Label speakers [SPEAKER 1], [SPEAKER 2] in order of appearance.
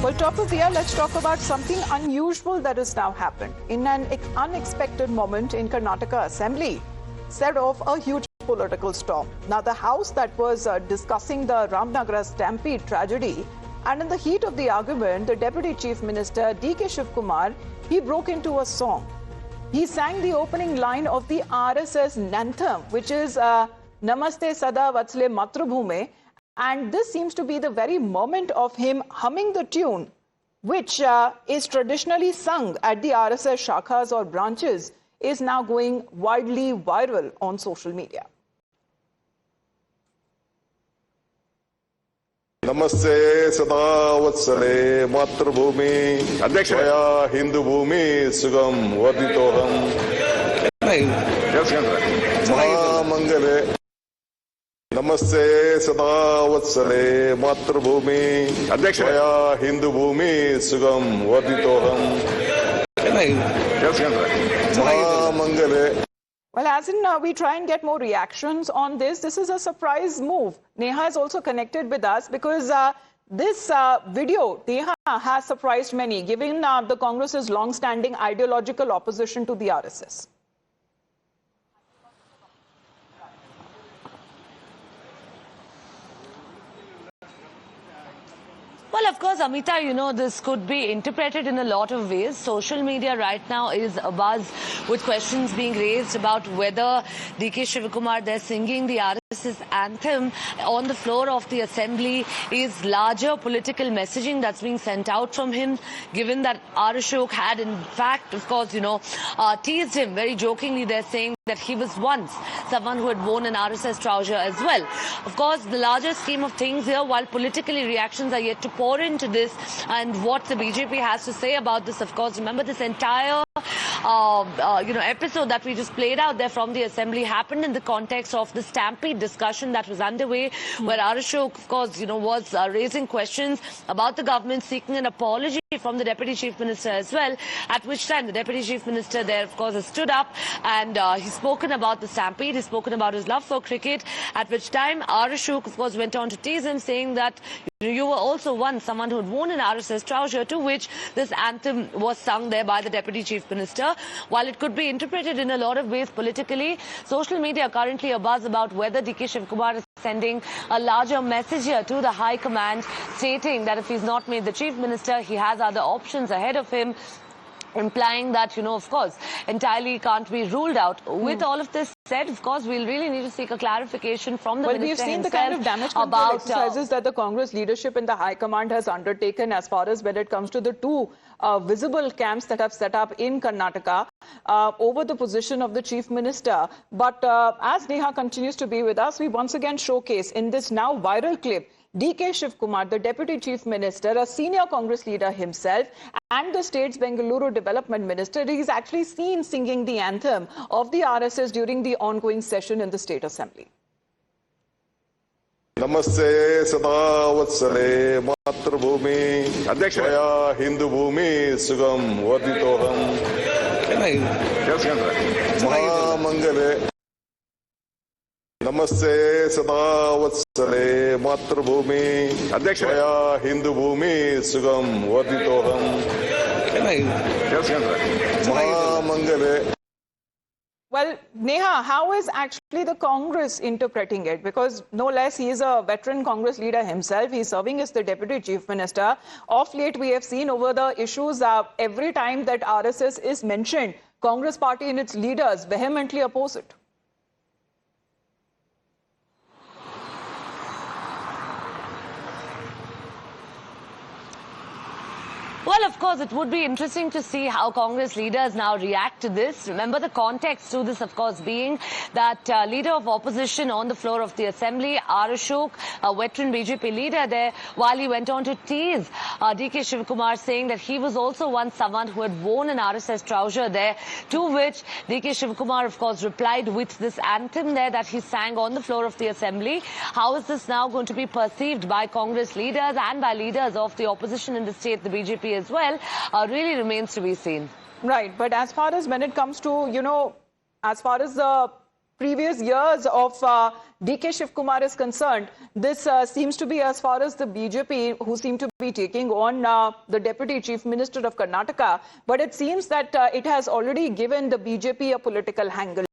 [SPEAKER 1] Well, top of the hour, let's talk about something unusual that has now happened. In an unexpected moment in Karnataka Assembly, set off a huge political storm. Now, the House that was discussing the Ramnagara stampede tragedy, and in the heat of the argument, the Deputy Chief Minister D.K. Shivkumar, he broke into a song. He sang the opening line of the RSS anthem, which is Namaste Sada Vatsle Matrubhume. And this seems to be the very moment of him humming the tune, which is traditionally sung at the RSS shakhas or branches, is now going widely viral on social media.
[SPEAKER 2] Namaste Sada Vatsale Matrubhumi Adhyakshaya Hindu Bhumi Sugam Varditoham Mahamangale Namaste Sada Vatsale Matrubhumi Adhyakshaya Hindu Bhumi Sugam Varditoham Mahamangale.
[SPEAKER 1] Well, as in we try and get more reactions on this, this is a surprise move. Neha is also connected with us because this video, Neha, has surprised many, given the Congress's long-standing ideological opposition to the RSS.
[SPEAKER 3] Well, of course, Amita, you know, this could be interpreted in a lot of ways. Social media right now is abuzz with questions being raised about whether D.K. Shivkumar, they're singing the RSS anthem on the floor of the assembly is larger political messaging that's being sent out from him, given that R. Ashok had, in fact, of course, you know, teased him very jokingly. They're saying that he was once someone who had worn an RSS trouser as well. Of course, the larger scheme of things here, while politically reactions are yet to pour into this, and what the BJP has to say about this, of course, remember this entire episode that we just played out there from the assembly happened in the context of the stampede discussion that was underway, where R. Ashok, of course, you know, was raising questions about the government, seeking an apology from the Deputy Chief Minister as well, at which time the Deputy Chief Minister there, of course, has stood up and he's spoken about the stampede, he's spoken about his love for cricket, at which time R. Ashok, of course, went on to tease him, saying that you were also once someone who had worn an RSS trouser, to which this anthem was sung there by the Deputy Chief Minister. While it could be interpreted in a lot of ways politically, social media currently abuzz about whether D.K. Shivkumar is sending a larger message here to the High Command, stating that if he's not made the Chief Minister, he has other options ahead of him, implying that, you know, of course, entirely can't be ruled out. With all of this said, of course, we'll really need to seek a clarification from the minister
[SPEAKER 1] we've seen
[SPEAKER 3] himself
[SPEAKER 1] the kind of damage control exercises that the Congress leadership in the High Command has undertaken as far as when it comes to the two visible camps that have set up in Karnataka over the position of the Chief Minister. But as Neha continues to be with us, we once again showcase in this now viral clip D.K. Shivkumar, the Deputy Chief Minister, a senior Congress leader himself, and the state's Bengaluru Development Minister. He's actually seen singing the anthem of the RSS during the ongoing session in the State Assembly.
[SPEAKER 2] Namaste Sada Vatsale Matrubhumi Adhyakshaya Hindu Bhumi Sugam Varditoham Mahamangale Namaste Sada Vatsale Matrubhumi Adhyakshaya Hindu Bhumi Sugam Varditoham Mahamangale.
[SPEAKER 1] Well, Neha, how is actually the Congress interpreting it? Because no less, he is a veteran Congress leader himself. He's serving as the Deputy Chief Minister. Of late, we have seen over the issues, every time that RSS is mentioned, Congress party and its leaders vehemently oppose it.
[SPEAKER 3] Well, of course, it would be interesting to see how Congress leaders now react to this. Remember the context to this, of course, being that leader of opposition on the floor of the assembly, R. Ashok, a veteran BJP leader there, while he went on to tease D.K. Shivkumar, saying that he was also once someone who had worn an RSS trouser there, to which D.K. Shivkumar, of course, replied with this anthem there that he sang on the floor of the assembly. How is this now going to be perceived by Congress leaders and by leaders of the opposition in the state, the BJP as well, really remains to be seen.
[SPEAKER 1] Right, but as far as when it comes to, you know, as far as the previous years of DK Shiv Kumar is concerned, this seems to be as far as the BJP, who seem to be taking on the Deputy Chief Minister of Karnataka, but it seems that it has already given the BJP a political angle.